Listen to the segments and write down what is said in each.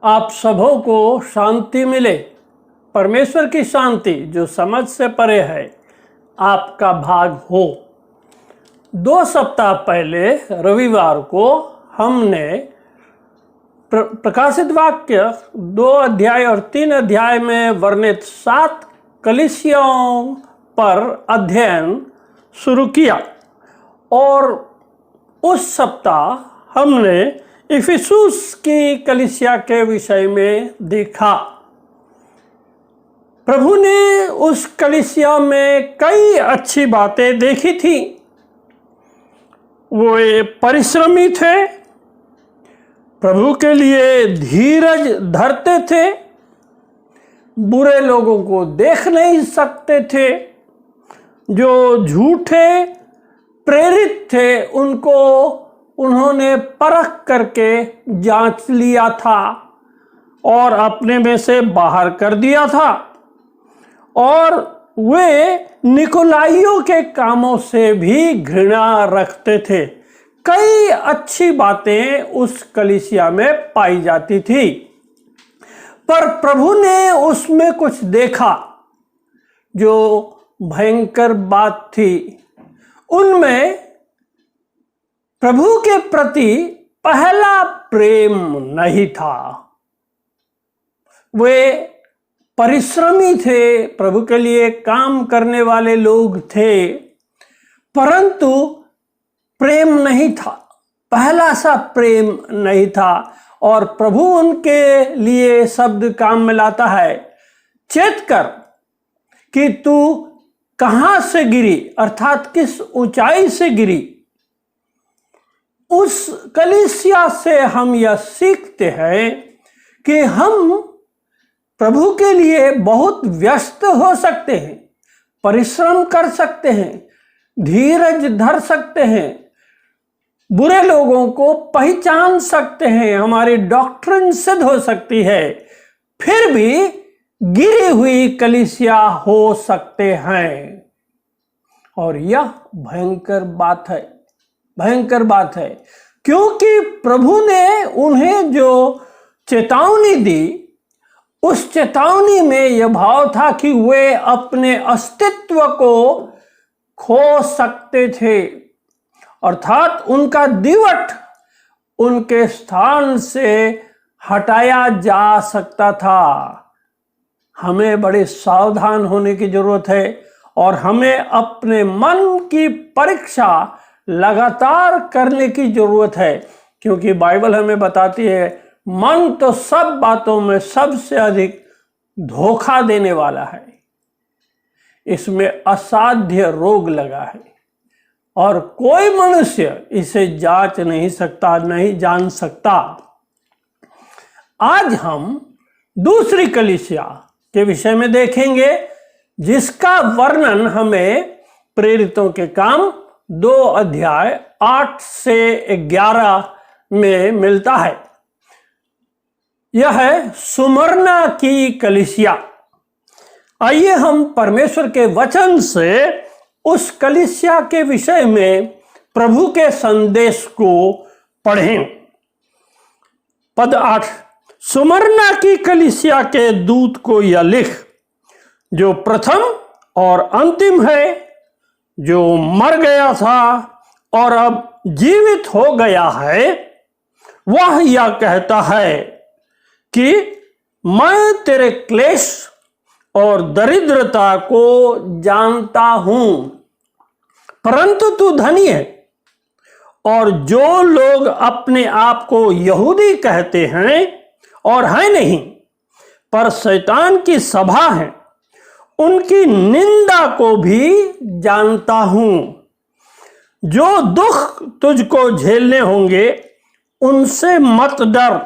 आप सबों को शांति मिले। परमेश्वर की शांति जो समझ से परे है आपका भाग हो। 2 सप्ताह पहले रविवार को हमने प्रकाशित वाक्य 2 अध्याय और 3 अध्याय में वर्णित 7 कलीसियाओं पर अध्ययन शुरू किया और उस सप्ताह हमने इफिसुस की कलीसिया के विषय में देखा। प्रभु ने उस कलीसिया में कई अच्छी बातें देखी थी। वो परिश्रमी थे, प्रभु के लिए धीरज धरते थे, बुरे लोगों को देख नहीं सकते थे, जो झूठे प्रेरित थे उनको उन्होंने परख करके जांच लिया था और अपने में से बाहर कर दिया था, और वे निकोलाइयों के कामों से भी घृणा रखते थे। कई अच्छी बातें उस कलीसिया में पाई जाती थी, पर प्रभु ने उसमें कुछ देखा जो भयंकर बात थी। उनमें प्रभु के प्रति पहला प्रेम नहीं था। वे परिश्रमी थे, प्रभु के लिए काम करने वाले लोग थे, परंतु प्रेम नहीं था, पहला सा प्रेम नहीं था। और प्रभु उनके लिए शब्द काम में लाता है, चेत कर कि तू कहां से गिरी, अर्थात किस ऊंचाई से गिरी। उस कलीसिया से हम यह सीखते हैं कि हम प्रभु के लिए बहुत व्यस्त हो सकते हैं, परिश्रम कर सकते हैं, धीरज धर सकते हैं, बुरे लोगों को पहचान सकते हैं, हमारी डॉक्ट्रिन सिद्ध हो सकती है, फिर भी गिरी हुई कलीसिया हो सकते हैं। और यह भयंकर बात है, भयंकर बात है, क्योंकि प्रभु ने उन्हें जो चेतावनी दी, उस चेतावनी में यह भाव था कि वे अपने अस्तित्व को खो सकते थे, अर्थात उनका दिवट उनके स्थान से हटाया जा सकता था। हमें बड़े सावधान होने की जरूरत है और हमें अपने मन की परीक्षा लगातार करने की जरूरत है, क्योंकि बाइबल हमें बताती है मन तो सब बातों में सबसे अधिक धोखा देने वाला है। इसमें असाध्य रोग लगा है और कोई मनुष्य इसे जांच नहीं सकता, नहीं जान सकता। आज हम दूसरी कलीसिया के विषय में देखेंगे, जिसका वर्णन हमें प्रेरितों के काम 2 अध्याय 8 से 11 में मिलता है। यह है सुमरना की कलीसिया। आइए हम परमेश्वर के वचन से उस कलीसिया के विषय में प्रभु के संदेश को पढ़ें। पद 8, सुमरना की कलीसिया के दूत को यह लिख, जो प्रथम और अंतिम है, जो मर गया था और अब जीवित हो गया है, वह यह कहता है कि मैं तेरे क्लेश और दरिद्रता को जानता हूं, परंतु तू धनी है, और जो लोग अपने आप को यहूदी कहते हैं और हैं नहीं, पर शैतान की सभा है, उनकी निंदा को भी जानता हूं। जो दुख तुझको झेलने होंगे उनसे मत डर,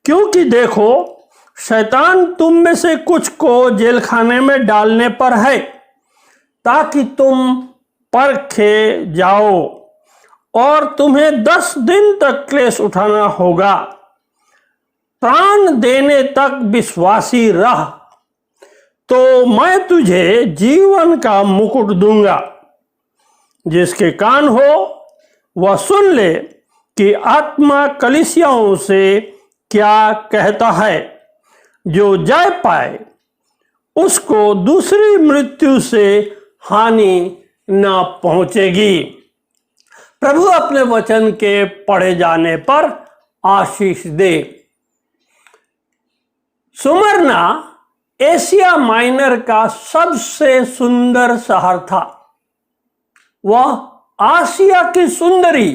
क्योंकि देखो शैतान तुम में से कुछ को जेल खाने में डालने पर है, ताकि तुम परखे जाओ, और तुम्हें 10 दिन तक क्लेश उठाना होगा। प्राण देने तक विश्वासी रह, तो मैं तुझे जीवन का मुकुट दूंगा। जिसके कान हो वह सुन ले कि आत्मा कलीसियाओं से क्या कहता है, जो जय पाए उसको दूसरी मृत्यु से हानि न पहुंचेगी। प्रभु अपने वचन के पढ़े जाने पर आशीष दे। सुमरना एशिया माइनर का सबसे सुंदर शहर था। वह आसिया की सुंदरी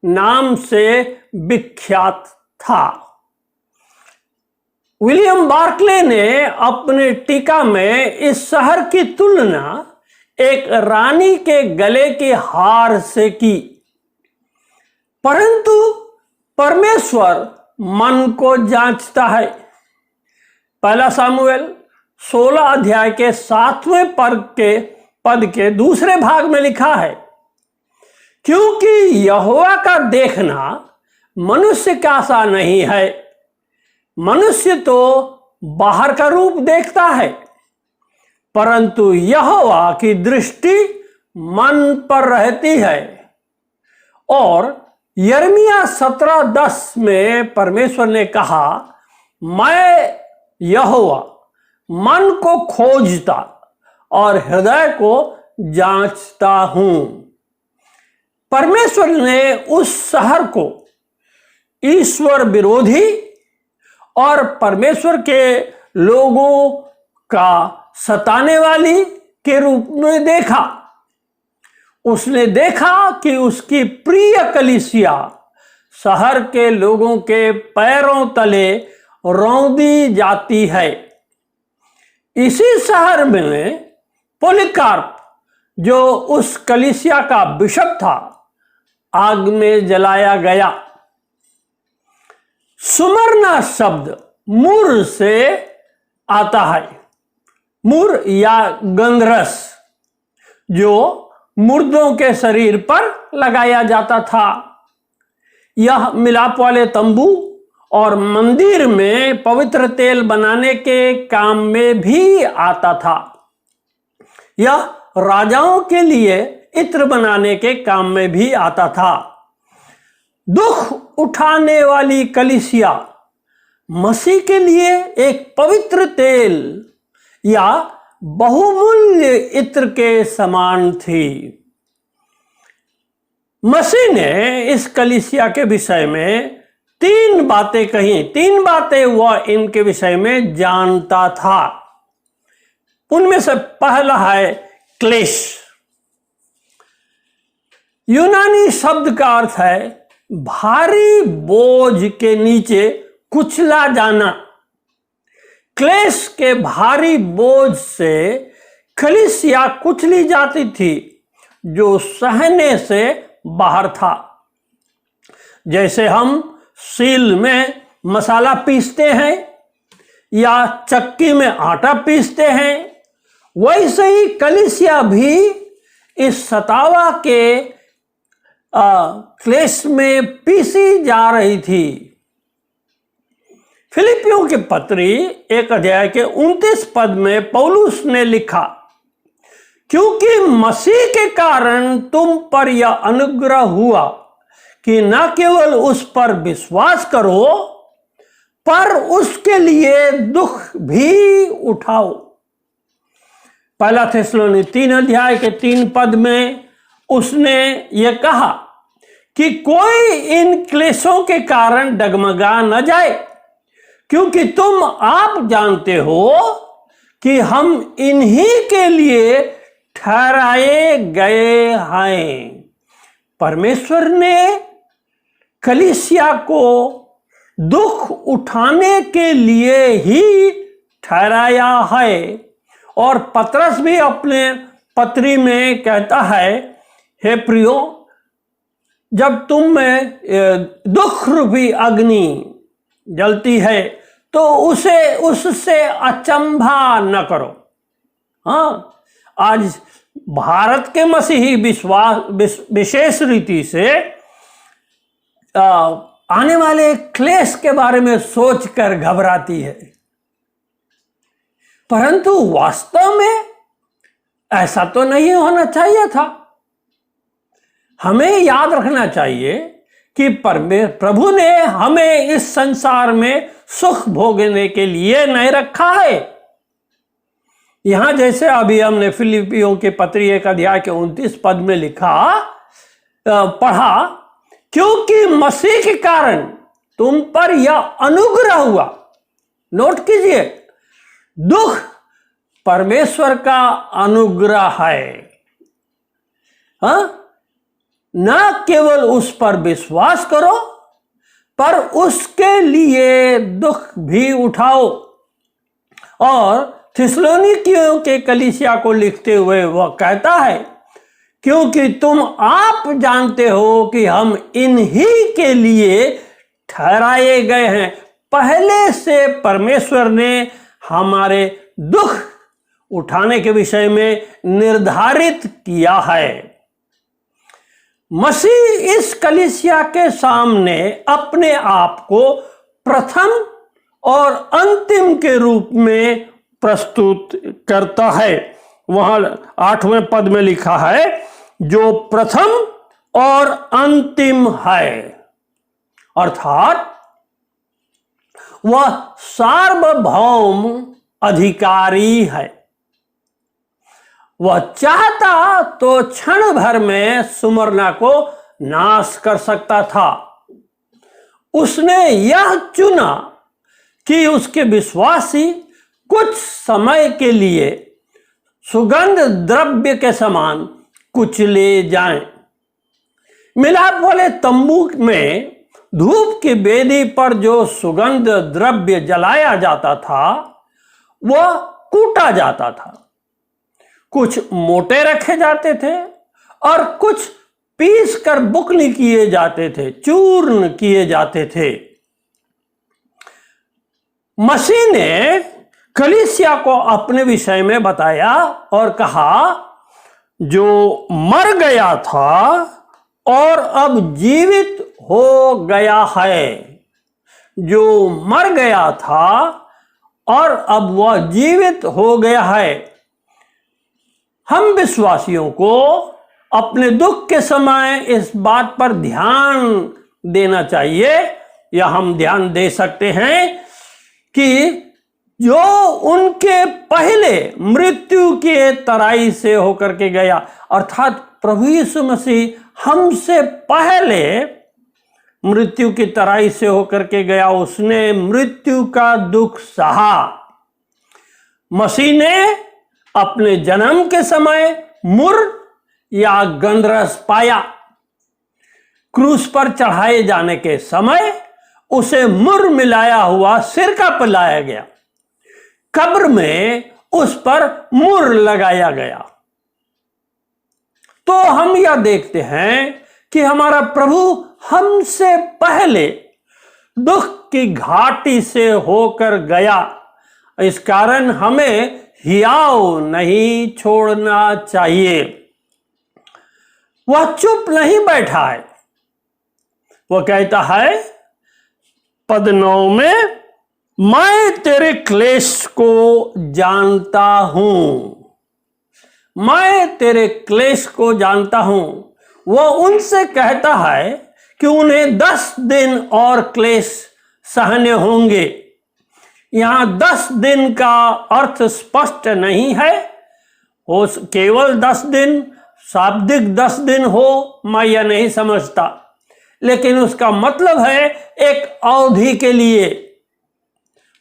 नाम से विख्यात था। विलियम बार्कले ने अपने टीका में इस शहर की तुलना एक रानी के गले के हार से की। परंतु परमेश्वर मन को जांचता है। पहला सामुएल 16 अध्याय के 7वें पद के दूसरे भाग में लिखा है, क्योंकि यहोवा का देखना मनुष्य का सा नहीं है। मनुष्य तो बाहर का रूप देखता है, परंतु यहोवा की दृष्टि मन पर रहती है। और यिर्मयाह 17:10 में परमेश्वर ने कहा, मैं यहोवा मन को खोजता और हृदय को जांचता हूं। परमेश्वर ने उस शहर को ईश्वर विरोधी और परमेश्वर के लोगों का सताने वाली के रूप में देखा। उसने देखा कि उसकी प्रिय कलीसिया शहर के लोगों के पैरों तले रौंदी जाती है। इसी शहर में पोलीकार्प, जो उस कलीसिया का बिशप था, आग में जलाया गया। सुमरना शब्द मुर से आता है। मुर या गंधरस, जो मुर्दों के शरीर पर लगाया जाता था। यह मिलाप वाले तंबू और मंदिर में पवित्र तेल बनाने के काम में भी आता था। यह राजाओं के लिए इत्र बनाने के काम में भी आता था। दुख उठाने वाली कलीसिया मसीह के लिए एक पवित्र तेल या बहुमूल्य इत्र के समान थी। मसीह ने इस कलीसिया के विषय में 3 बातें कही। 3 बातें वह इनके विषय में जानता था। उनमें से पहला है क्लेश। यूनानी शब्द का अर्थ है भारी बोझ के नीचे कुचला जाना। क्लेश के भारी बोझ से कलीसिया कुचली जाती थी, जो सहने से बाहर था। जैसे हम सील में मसाला पीसते हैं या चक्की में आटा पीसते हैं, वैसे ही कलीसिया भी इस सतावा के क्लेश में पीसी जा रही थी। फिलिपियों की पत्री 1 अध्याय के 29 पद में पौलुस ने लिखा, क्योंकि मसीह के कारण तुम पर यह अनुग्रह हुआ कि न केवल उस पर विश्वास करो, पर उसके लिए दुख भी उठाओ। पहला थिस्सलुनी 3 अध्याय के 3 पद में उसने यह कहा कि कोई इन क्लेशों के कारण डगमगा न जाए, क्योंकि तुम आप जानते हो कि हम इन्हीं के लिए ठहराए गए हैं। परमेश्वर ने कलीसिया को दुख उठाने के लिए ही ठहराया है। और पतरस भी अपने पत्री में कहता है, हे प्रियो, जब तुम में दुख रूपी अग्नि जलती है तो उससे अचंभा न करो। हाँ, आज भारत के मसीही विशेष रीति से आने वाले क्लेश के बारे में सोचकर घबराती है, परंतु वास्तव में ऐसा तो नहीं होना चाहिए था। हमें याद रखना चाहिए कि प्रभु ने हमें इस संसार में सुख भोगने के लिए नहीं रखा है। यहां जैसे अभी हमने फिलिपियों के पत्री 1 अध्याय के 29 पद में पढ़ा, क्योंकि मसीह के कारण तुम पर यह अनुग्रह हुआ। नोट कीजिए, दुख परमेश्वर का अनुग्रह है। न केवल उस पर विश्वास करो, पर उसके लिए दुख भी उठाओ। और थिस्सलुनीकियों के कलीसिया को लिखते हुए वह कहता है, क्योंकि तुम आप जानते हो कि हम इन्हीं के लिए ठहराए गए हैं। पहले से परमेश्वर ने हमारे दुख उठाने के विषय में निर्धारित किया है। मसीह इस कलीसिया के सामने अपने आप को प्रथम और अंतिम के रूप में प्रस्तुत करता है। वहां 8वें पद में लिखा है, जो प्रथम और अंतिम है, अर्थात वह सार्वभौम अधिकारी है। वह चाहता तो क्षण भर में सुमरना को नाश कर सकता था। उसने यह चुना कि उसके विश्वासी कुछ समय के लिए सुगंध द्रव्य के समान कुचले जाएं। मिलाप वाले तंबू में धूप की वेदी पर जो सुगंध द्रव्य जलाया जाता था, वह कूटा जाता था। कुछ मोटे रखे जाते थे और कुछ पीस कर बुकनी किए जाते थे, चूर्ण किए जाते थे। मसीह ने कलीसिया को अपने विषय में बताया और कहा, जो मर गया था और अब जीवित हो गया है। जो मर गया था और अब वह जीवित हो गया है। हम विश्वासियों को अपने दुख के समय इस बात पर ध्यान देना चाहिए, या हम ध्यान दे सकते हैं कि जो उनके पहले मृत्यु के तराई से होकर के गया, अर्थात प्रभु यीशु मसीह हमसे पहले मृत्यु की तराई से होकर के गया। उसने मृत्यु का दुख सहा। मसीह ने अपने जन्म के समय मुर या गंधरस पाया। क्रूस पर चढ़ाए जाने के समय उसे मुर मिलाया हुआ सिरका पिलाया गया। कब्र में उस पर मुर लगाया गया। तो हम यह देखते हैं कि हमारा प्रभु हमसे पहले दुख की घाटी से होकर गया। इस कारण हमें हियाव नहीं छोड़ना चाहिए। वह चुप नहीं बैठा है। वह कहता है पद 9 में, मैं तेरे क्लेश को जानता हूं। मैं तेरे क्लेश को जानता हूं। वह उनसे कहता है कि उन्हें 10 दिन और क्लेश सहने होंगे। यहां 10 दिन का अर्थ स्पष्ट नहीं है। हो केवल 10 दिन, शाब्दिक 10 दिन हो, मैं यह नहीं समझता। लेकिन उसका मतलब है एक अवधि के लिए।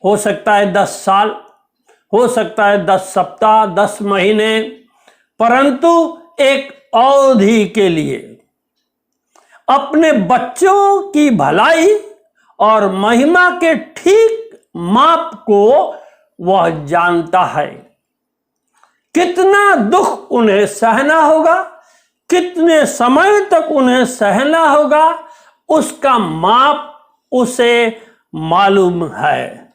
हो सकता है 10 साल, हो सकता है 10 सप्ताह, 10 महीने, परंतु एक अवधि के लिए। अपने बच्चों की भलाई और महिमा के ठीक माप को वह जानता है। कितना दुख उन्हें सहना होगा, कितने समय तक उन्हें सहना होगा, उसका माप उसे मालूम है।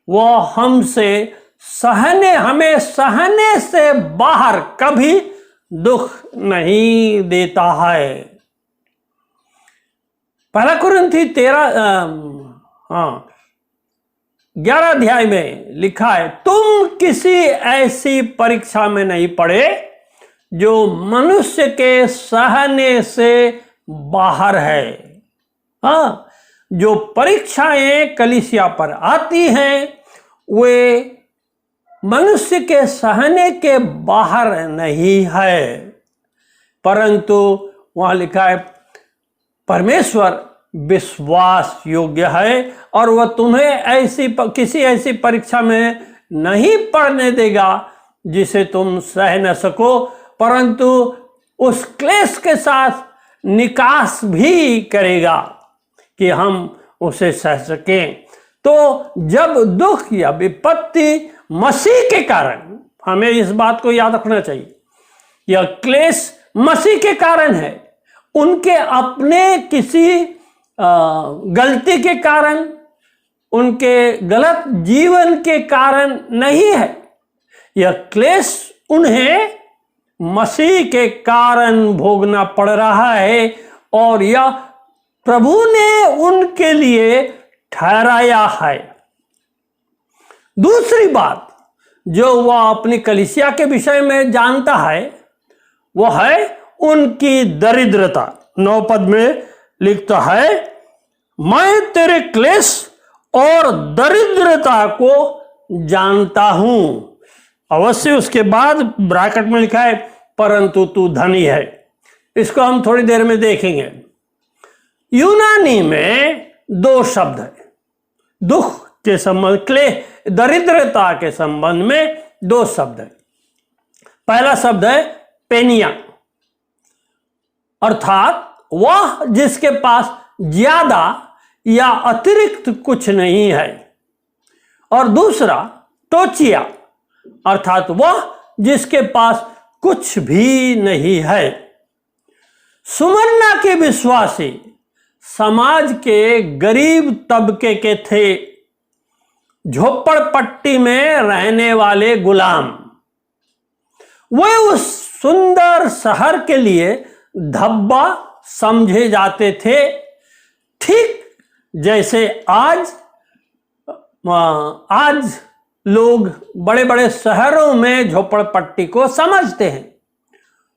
वह हमें सहने से बाहर कभी दुख नहीं देता है। 1 कुरिन्थी 11 अध्याय में लिखा है, तुम किसी ऐसी परीक्षा में नहीं पड़े जो मनुष्य के सहने से बाहर है। हाँ, जो परीक्षाएं कलीसिया पर आती हैं वे मनुष्य के सहने के बाहर नहीं है, परंतु वहां लिखा है परमेश्वर विश्वास योग्य है और वह तुम्हें किसी ऐसी परीक्षा में नहीं पड़ने देगा जिसे तुम सह न सको, परंतु उस क्लेश के साथ निकास भी करेगा कि हम उसे सह सकें। तो जब दुख या विपत्ति मसीह के कारण, हमें इस बात को याद रखना चाहिए, यह क्लेश मसीह के कारण है, उनके अपने किसी गलती के कारण, उनके गलत जीवन के कारण नहीं है। यह क्लेश उन्हें मसीह के कारण भोगना पड़ रहा है और यह प्रभु ने उनके लिए ठहराया है। दूसरी बात जो वह अपनी कलीसिया के विषय में जानता है वह है उनकी दरिद्रता। 9 पद में लिखता है, मैं तेरे क्लेश और दरिद्रता को जानता हूं। अवश्य उसके बाद ब्रैकेट में लिखा है परंतु तू धनी है। इसको हम थोड़ी देर में देखेंगे। यूनानी में 2 शब्द है दुख के संबंध, क्लेश, दरिद्रता के संबंध में 2 शब्द है। पहला शब्द है पेनिया, अर्थात वह जिसके पास ज्यादा या अतिरिक्त कुछ नहीं है, और दूसरा टोचिया, अर्थात वह जिसके पास कुछ भी नहीं है। सुमरना के विश्वासी समाज के गरीब तबके के थे, झोपड़पट्टी में रहने वाले गुलाम। वे उस सुंदर शहर के लिए धब्बा समझे जाते थे, ठीक जैसे आज लोग बड़े बड़े शहरों में झोपड़पट्टी को समझते हैं।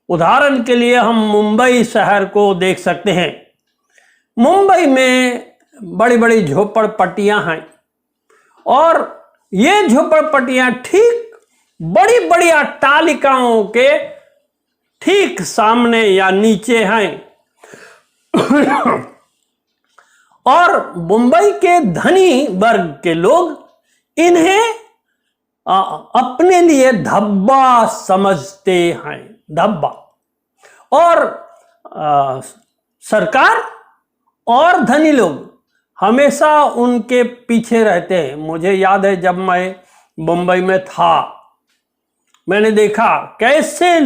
उदाहरण के लिए हम मुंबई शहर को देख सकते हैं। मुंबई में बड़ी बड़ी झोपड़पट्टियां हैं और ये झोपड़पट्टियां ठीक बड़ी बड़ी अट्टालिकाओं के ठीक सामने या नीचे हैं। और मुंबई के धनी वर्ग के लोग इन्हें अपने लिए धब्बा समझते हैं, धब्बा। और सरकार और धनी लोग हमेशा उनके पीछे रहते हैं। मुझे याद है जब मैं मुंबई में था, मैंने देखा कैसे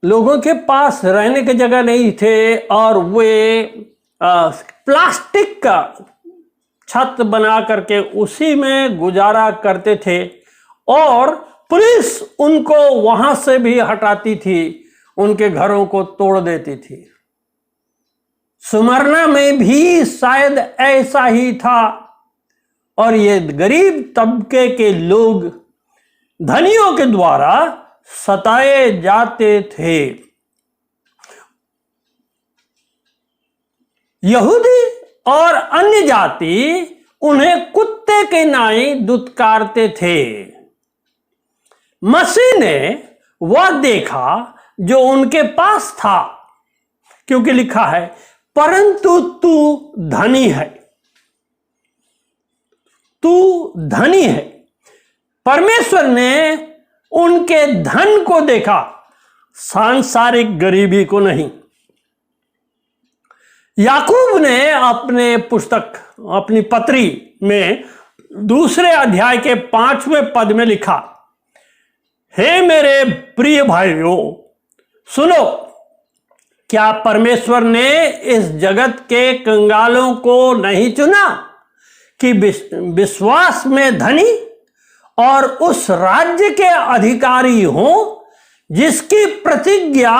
लोगों के पास रहने की जगह नहीं थे और वे प्लास्टिक का छत बना करके उसी में गुजारा करते थे और पुलिस उनको वहां से भी हटाती थी, उनके घरों को तोड़ देती थी। सुमरना में भी शायद ऐसा ही था और ये गरीब तबके के लोग धनियों के द्वारा सताए जाते थे। यहूदी और अन्य जाति उन्हें कुत्ते के नाई दुत्कारते थे। मसीह ने वह देखा जो उनके पास था, क्योंकि लिखा है परंतु तू धनी है, तू धनी है। परमेश्वर ने उनके धन को देखा, सांसारिक गरीबी को नहीं। याकूब ने अपनी पत्री में 2 अध्याय के 5वें पद में लिखा, हे मेरे प्रिय भाइयों सुनो, क्या परमेश्वर ने इस जगत के कंगालों को नहीं चुना कि विश्वास में धनी और उस राज्य के अधिकारी हों जिसकी प्रतिज्ञा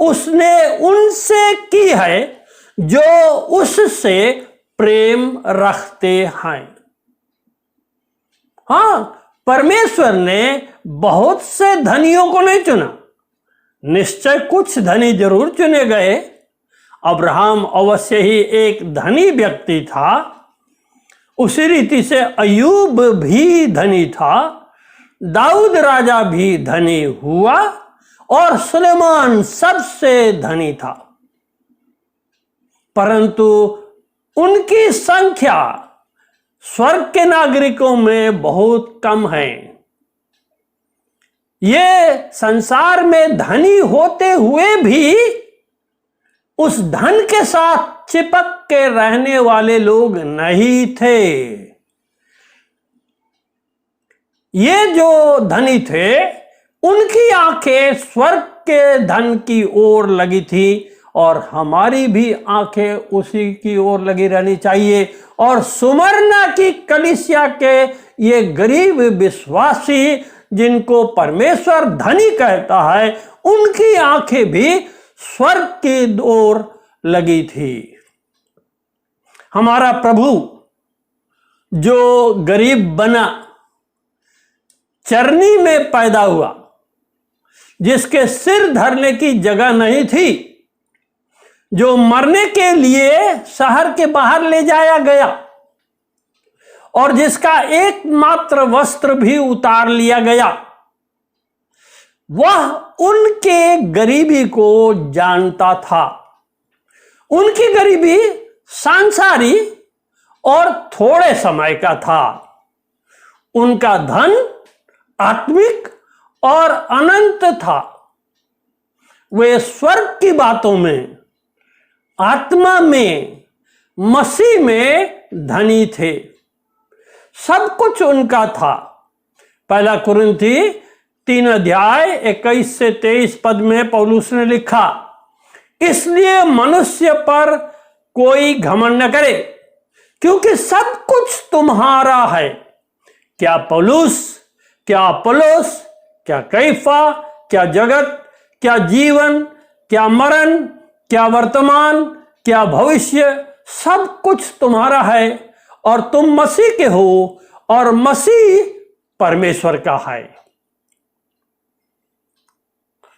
उसने उनसे की है जो उससे प्रेम रखते हैं। हाँ, परमेश्वर ने बहुत से धनियों को नहीं चुना, निश्चय कुछ धनी जरूर चुने गए अब्राहम अवश्य ही एक धनी व्यक्ति था, उसी रीति से अय्यूब भी धनी था, दाऊद राजा भी धनी हुआ और सुलेमान सबसे धनी था। परंतु उनकी संख्या स्वर्ग के नागरिकों में बहुत कम है। ये संसार में धनी होते हुए भी उस धन के साथ चिपक के रहने वाले लोग नहीं थे। ये जो धनी थे उनकी आंखें स्वर्ग के धन की ओर लगी थी और हमारी भी आंखें उसी की ओर लगी रहनी चाहिए। और सुमरना की कलीसिया के ये गरीब विश्वासी जिनको परमेश्वर धनी कहता है, उनकी आंखें भी स्वर्ग की ओर लगी थी। हमारा प्रभु जो गरीब बना, चरनी में पैदा हुआ, जिसके सिर धरने की जगह नहीं थी, जो मरने के लिए शहर के बाहर ले जाया गया और जिसका एकमात्र वस्त्र भी उतार लिया गया, वह उनके गरीबी को जानता था। उनकी गरीबी सांसारी और थोड़े समय का था। उनका धन आत्मिक और अनंत था। वे स्वर्ग की बातों में, आत्मा में, मसीह में धनी थे। सब कुछ उनका था। पहला कुरिन्थी 3 अध्याय 21 से 23 पद में पौलुस ने लिखा, इसलिए मनुष्य पर कोई घमंड न करे, क्योंकि सब कुछ तुम्हारा है। क्या पौलुस, क्या अपोलोस, क्या कैफा, क्या जगत, क्या जीवन, क्या मरण, क्या वर्तमान, क्या भविष्य, सब कुछ तुम्हारा है और तुम मसीह के हो और मसीह परमेश्वर का है।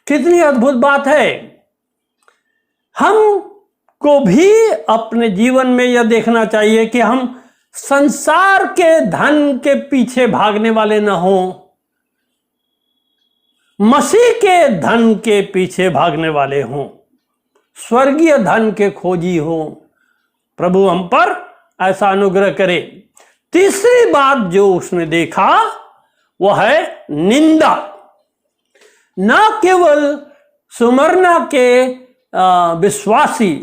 कितनी अद्भुत बात है। हम को भी अपने जीवन में यह देखना चाहिए कि हम संसार के धन के पीछे भागने वाले न हों, मसीह के धन के पीछे भागने वाले हों, स्वर्गीय धन के खोजी हों। प्रभु हम पर ऐसा अनुग्रह करे। तीसरी बात जो उसने देखा वह है निंदा। न केवल सुमरना के विश्वासी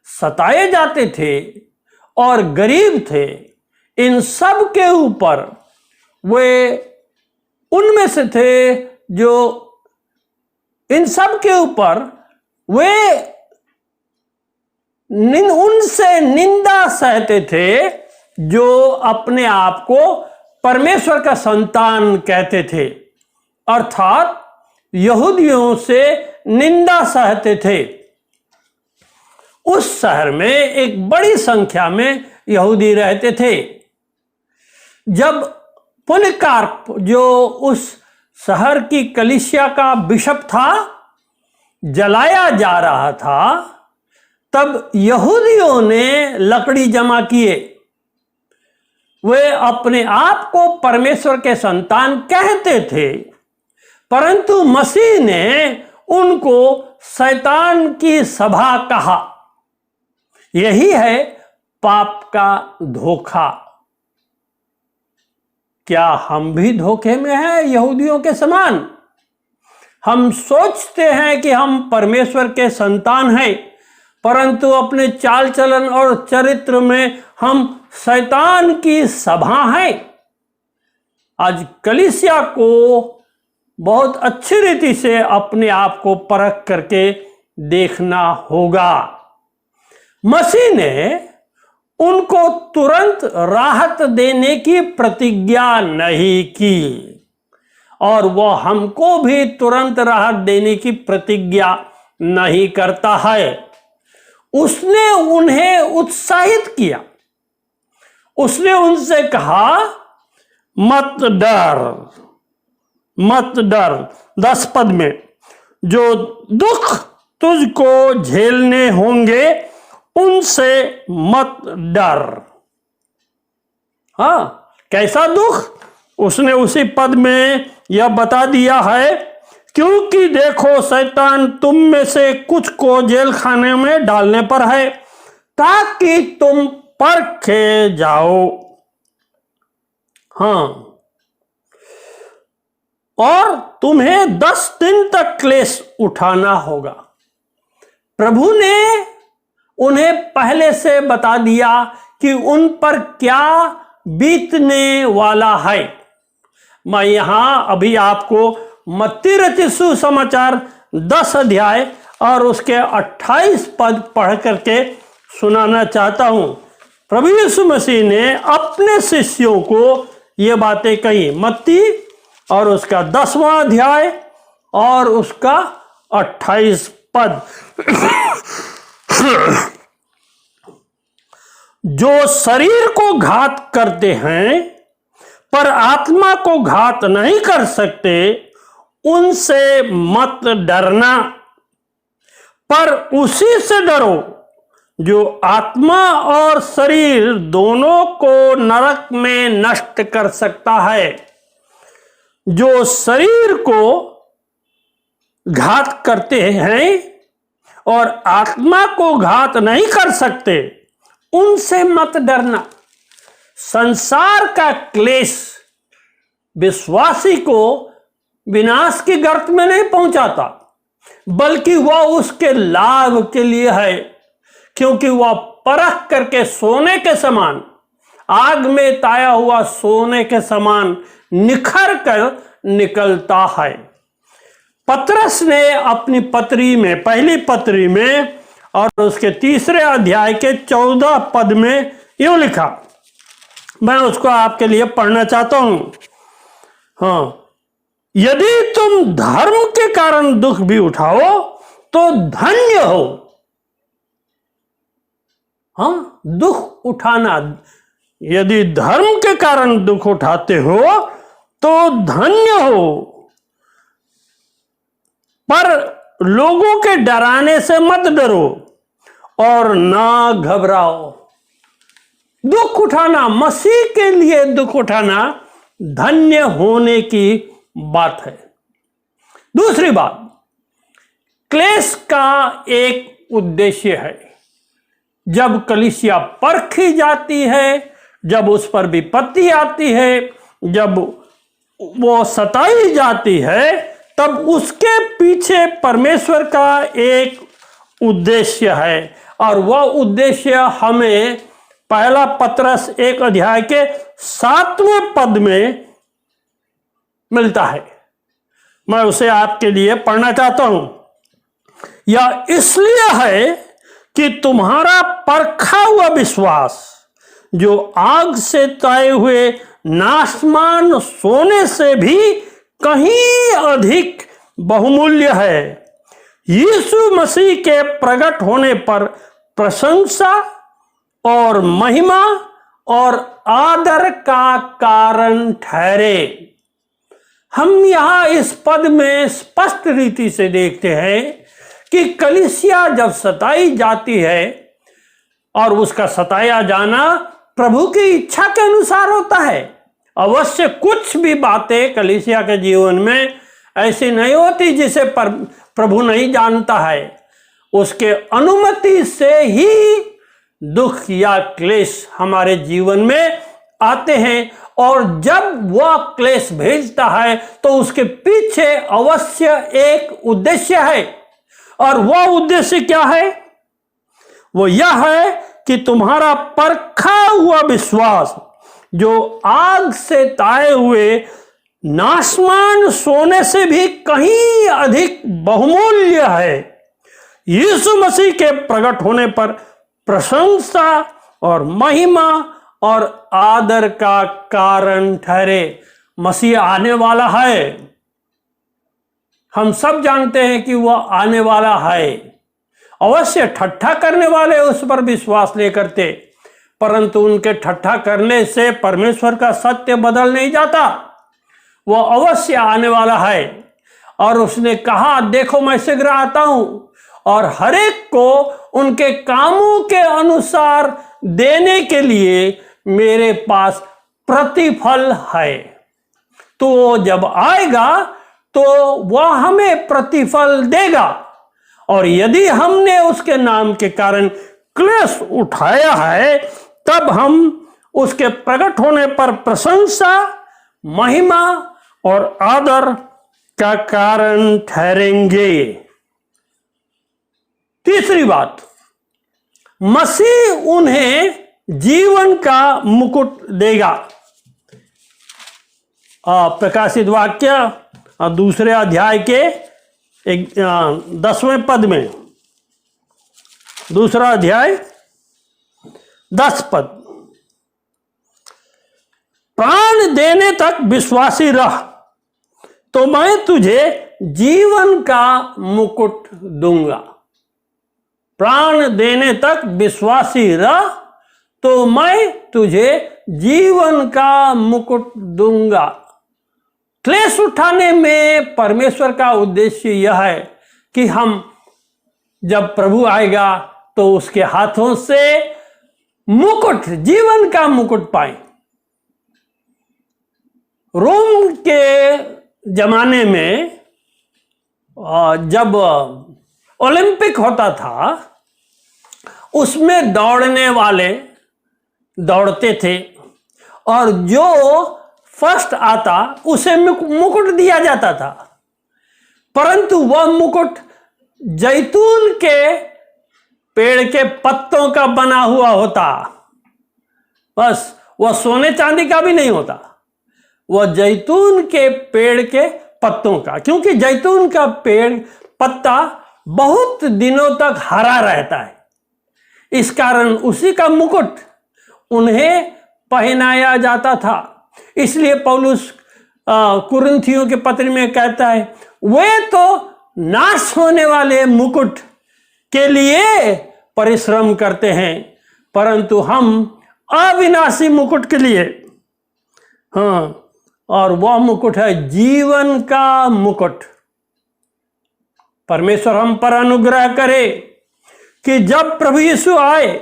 सताए जाते थे और गरीब थे, इन सब के ऊपर वे उनमें से थे जो इन सब के ऊपर वे उनसे निंदा सहते थे जो अपने आप को परमेश्वर का संतान कहते थे, अर्थात यहूदियों से निंदा सहते थे। उस शहर में एक बड़ी संख्या में यहूदी रहते थे। जब पुलिकार्प जो उस शहर की कलीसिया का बिशप था जलाया जा रहा था, तब यहूदियों ने लकड़ी जमा किए। वे अपने आप को परमेश्वर के संतान कहते थे, परंतु मसीह ने उनको शैतान की सभा कहा। यही है पाप का धोखा। क्या हम भी धोखे में हैं यहूदियों के समान? हम सोचते हैं कि हम परमेश्वर के संतान हैं, परंतु अपने चाल चलन और चरित्र में हम शैतान की सभा हैं। आज कलीसिया को बहुत अच्छी रीति से अपने आप को परख करके देखना होगा। मसीह ने उनको तुरंत राहत देने की प्रतिज्ञा नहीं की और वह हमको भी तुरंत राहत देने की प्रतिज्ञा नहीं करता है। उसने उन्हें उत्साहित किया। उसने उनसे कहा, मत डर, मत डर। 10 पद में, जो दुख तुझको झेलने होंगे उनसे मत डर। हाँ, कैसा दुख उसने उसी पद में यह बता दिया है, क्योंकि देखो शैतान तुम में से कुछ को जेल खाने में डालने पर है, ताकि तुम परखे जाओ। हाँ, और तुम्हें 10 दिन तक क्लेश उठाना होगा। प्रभु ने उन्हें पहले से बता दिया कि उन पर क्या बीतने वाला है। मैं यहां अभी आपको मत्ती रचित सुसमाचार 10 अध्याय और उसके 28 पद पढ़ करके सुनाना चाहता हूं। प्रभु यीशु मसीह ने अपने शिष्यों को ये बातें कही। मत्ती और उसका 10वां अध्याय और उसका 28 पद। जो शरीर को घात करते हैं पर आत्मा को घात नहीं कर सकते, उनसे मत डरना, पर उसी से डरो जो आत्मा और शरीर दोनों को नरक में नष्ट कर सकता है। जो शरीर को घात करते हैं और आत्मा को घात नहीं कर सकते, उनसे मत डरना। संसार का क्लेश विश्वासी को विनाश की गर्त में नहीं पहुंचाता, बल्कि वह उसके लाभ के लिए है, क्योंकि वह परख करके सोने के समान, आग में ताया हुआ सोने के समान निखर कर निकलता है। पतरस ने अपनी पत्री में, पहली पत्री में और उसके 3 अध्याय के 14 पद में यूं लिखा, मैं उसको आपके लिए पढ़ना चाहता हूं। हाँ, यदि तुम धर्म के कारण दुख भी उठाओ तो धन्य हो। हाँ, दुख उठाना, यदि धर्म के कारण दुख उठाते हो तो धन्य हो, पर लोगों के डराने से मत डरो और ना घबराओ। दुख उठाना, मसीह के लिए दुख उठाना धन्य होने की बात है। दूसरी बात, क्लेश का एक उद्देश्य है। जब कलीसिया परखी जाती है, जब उस पर विपत्ति आती है, जब वो सताई जाती है, तब उसके पीछे परमेश्वर का एक उद्देश्य है। और वह उद्देश्य हमें पहला पतरस 1 अध्याय के 7वें पद में मिलता है। मैं उसे आपके लिए पढ़ना चाहता हूं। यह इसलिए है कि तुम्हारा परखा हुआ विश्वास, जो आग से ताए हुए नाशमान सोने से भी कहीं अधिक बहुमूल्य है, यीशु मसीह के प्रकट होने पर प्रशंसा और महिमा और आदर का कारण ठहरे। हम यहां इस पद में स्पष्ट रीति से देखते हैं कि कलीसिया जब सताई जाती है, और उसका सताया जाना प्रभु की इच्छा के अनुसार होता है। अवश्य कुछ भी बातें कलीसिया के जीवन में ऐसी नहीं होती जिसे प्रभु नहीं जानता है। उसके अनुमति से ही दुख या क्लेश हमारे जीवन में आते हैं, और जब वह क्लेश भेजता है तो उसके पीछे अवश्य एक उद्देश्य है। और वह उद्देश्य क्या है? वो यह है कि तुम्हारा परखा हुआ विश्वास, जो आग से ताए हुए नाशमान सोने से भी कहीं अधिक बहुमूल्य है, यीशु मसीह के प्रकट होने पर प्रशंसा और महिमा और आदर का कारण ठहरे। मसीह आने वाला है, हम सब जानते हैं कि वह आने वाला है। अवश्य ठट्ठा करने वाले उस पर विश्वास नहीं करते, परंतु उनके ठट्ठा करने से परमेश्वर का सत्य बदल नहीं जाता। वह अवश्य आने वाला है, और उसने कहा, देखो मैं शीघ्र आता हूं और हर एक को उनके कामों के अनुसार देने के लिए मेरे पास प्रतिफल है। तो जब आएगा तो वह हमें प्रतिफल देगा, और यदि हमने उसके नाम के कारण क्लेश उठाया है तब हम उसके प्रकट होने पर प्रशंसा, महिमा और आदर का कारण ठहरेंगे। तीसरी बात, मसीह उन्हें जीवन का मुकुट देगा। प्रकाशित वाक्य 2 अध्याय के 10वें पद में, 2 अध्याय 10 पद, प्राण देने तक विश्वासी रह तो मैं तुझे जीवन का मुकुट दूंगा। प्राण देने तक विश्वासी रह तो मैं तुझे जीवन का मुकुट दूंगा। क्लेश उठाने में परमेश्वर का उद्देश्य यह है कि हम जब प्रभु आएगा तो उसके हाथों से मुकुट, जीवन का मुकुट पाएं। रोम के जमाने में जब ओलंपिक होता था उसमें दौड़ने वाले दौड़ते थे और जो फर्स्ट आता उसे मुकुट दिया जाता था, परंतु वह मुकुट जैतून के पेड़ के पत्तों का बना हुआ होता। बस वह सोने चांदी का भी नहीं होता, वह जैतून के पेड़ के पत्तों का, क्योंकि जैतून का पेड़ पत्ता बहुत दिनों तक हरा रहता है, इस कारण उसी का मुकुट उन्हें पहनाया जाता था। इसलिए पौलुस कुरिन्थियों के पत्र में कहता है, वे तो नाश होने वाले मुकुट के लिए परिश्रम करते हैं, परंतु हम अविनाशी मुकुट के लिए, हाँ, और वह मुकुट है जीवन का मुकुट। परमेश्वर हम पर अनुग्रह करे कि जब प्रभु यीशु आए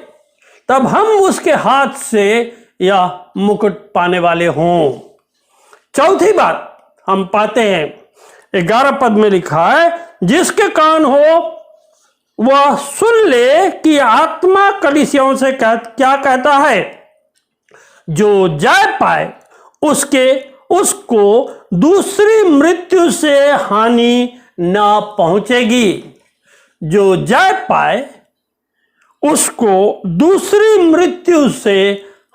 तब हम उसके हाथ से यह मुकुट पाने वाले हों। चौथी बात हम पाते हैं 11 पद में लिखा है, जिसके कान हो वह सुन ले कि आत्मा कलीसियाओं से क्या कहता है। जो जय पाए उसको दूसरी मृत्यु से हानि न पहुंचेगी। जो जय पाए उसको दूसरी मृत्यु से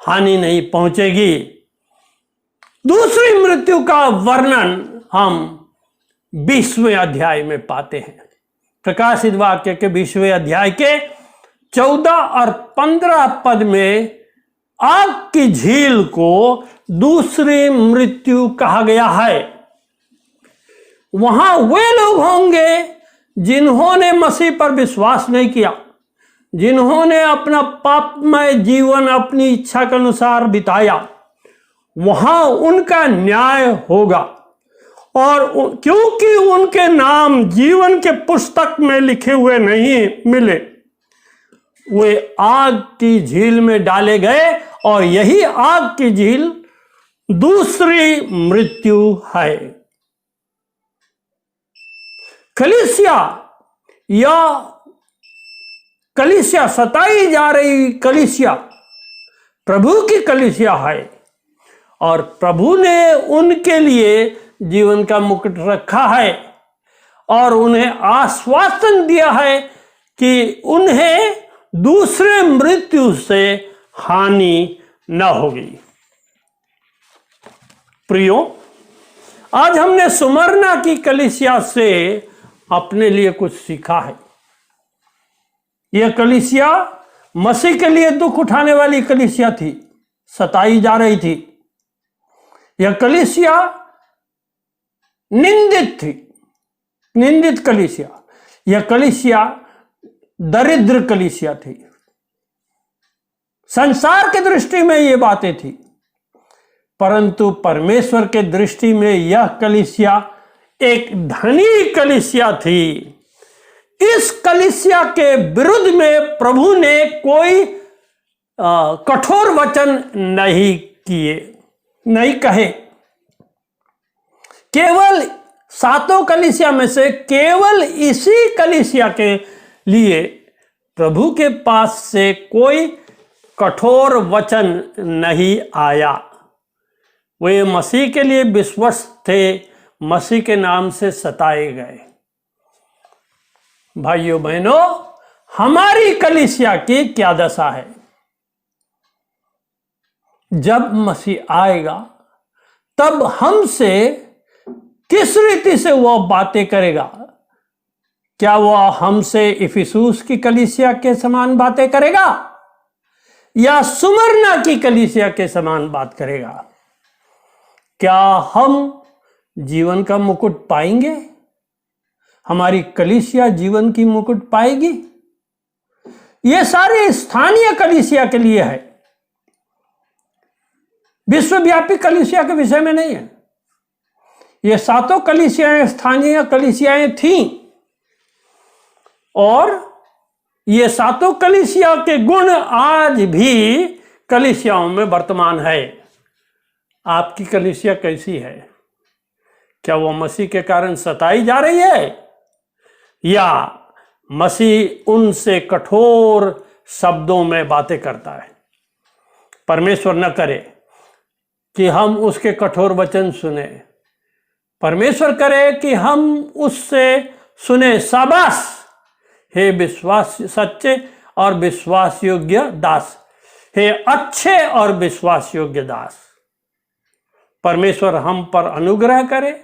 हानि नहीं पहुंचेगी। दूसरी मृत्यु का वर्णन हम 20वें अध्याय में पाते हैं। प्रकाशित वाक्य के 20वें अध्याय के 14 और 15 पद में आग की झील को दूसरी मृत्यु कहा गया है। वहां वे लोग होंगे जिन्होंने मसीह पर विश्वास नहीं किया, जिन्होंने अपना पापमय जीवन अपनी इच्छा के अनुसार बिताया। वहां उनका न्याय होगा, और क्योंकि उनके नाम जीवन के पुस्तक में लिखे हुए नहीं मिले, वे आग की झील में डाले गए, और यही आग की झील दूसरी मृत्यु है। कलीसिया या कलीसिया, सताई जा रही कलीसिया प्रभु की कलीसिया है, और प्रभु ने उनके लिए जीवन का मुकुट रखा है और उन्हें आश्वासन दिया है कि उन्हें दूसरे मृत्यु से हानि न होगी। प्रियो, आज हमने सुमरना की कलीसिया से अपने लिए कुछ सीखा है। यह कलीसिया मसीह के लिए दुख उठाने वाली कलीसिया थी, सताई जा रही थी। यह कलीसिया निंदित थी, निंदित कलीसिया। यह कलीसिया दरिद्र कलीसिया थी। संसार के दृष्टि में ये बातें थी, परंतु परमेश्वर के दृष्टि में यह कलीसिया एक धनी कलीसिया थी, इस कलीसिया के विरुद्ध में प्रभु ने कोई कठोर वचन नहीं कहे। केवल 7 कलीसिया में से केवल इसी कलीसिया के लिए प्रभु के पास से कोई कठोर वचन नहीं आया। वे मसीह के लिए विश्वस्त थे, मसीह के नाम से सताए गए। भाइयों बहनों, हमारी कलीसिया की क्या दशा है? जब मसीह आएगा तब हमसे किस रीति से वह बातें करेगा? क्या वह हमसे इफिसुस की कलीसिया के समान बातें करेगा या सुमरना की कलीसिया के समान बात करेगा? क्या हम जीवन का मुकुट पाएंगे? हमारी कलीसिया जीवन की मुकुट पाएगी? यह सारे स्थानीय कलीसिया के लिए है, विश्वव्यापी कलीसिया के विषय में नहीं है। ये 7 कलीसियाएं स्थानीय कलीसियाएं थीं और ये 7 कलीसिया के गुण आज भी कलीसियाओं में वर्तमान है। आपकी कलीसिया कैसी है? क्या वो मसीह के कारण सताई जा रही है या मसीह उनसे कठोर शब्दों में बातें करता है? परमेश्वर न करे कि हम उसके कठोर वचन सुने। परमेश्वर करे कि हम उससे सुने, शाबाश हे विश्वास सच्चे और विश्वास योग्य दास, हे अच्छे और विश्वास योग्य दास। परमेश्वर हम पर अनुग्रह करे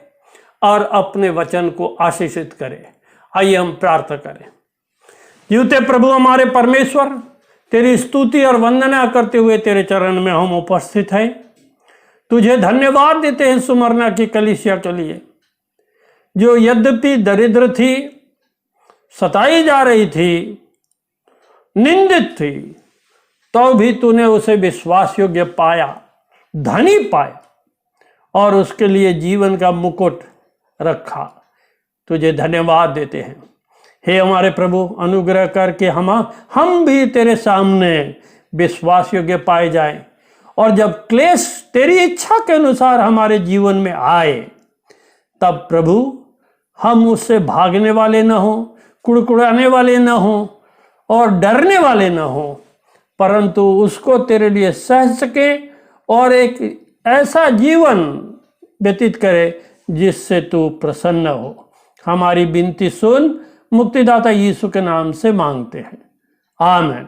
और अपने वचन को आशीषित करे। आइए हम प्रार्थना करें। जीवते प्रभु हमारे परमेश्वर, तेरी स्तुति और वंदना करते हुए तेरे चरण में हम उपस्थित हैं। तुझे धन्यवाद देते हैं सुमरना की कलीसिया के लिए, जो यद्यपि दरिद्र थी, सताई जा रही थी, निंदित थी, तो भी तूने उसे विश्वास योग्य पाया, धनी पाया और उसके लिए जीवन का मुकुट रखा। तुझे धन्यवाद देते हैं। हे हमारे प्रभु, अनुग्रह करके हम भी तेरे सामने विश्वास योग्य पाए जाएं, और जब क्लेश तेरी इच्छा के अनुसार हमारे जीवन में आए, तब प्रभु हम उससे भागने वाले न हो, कुड़कुड़ाने वाले न हो और डरने वाले न हो, परंतु उसको तेरे लिए सह सके और एक ऐसा जीवन व्यतीत करे जिससे तू प्रसन्न हो। हमारी विनती सुन, मुक्तिदाता यीशु के नाम से मांगते हैं, आमीन।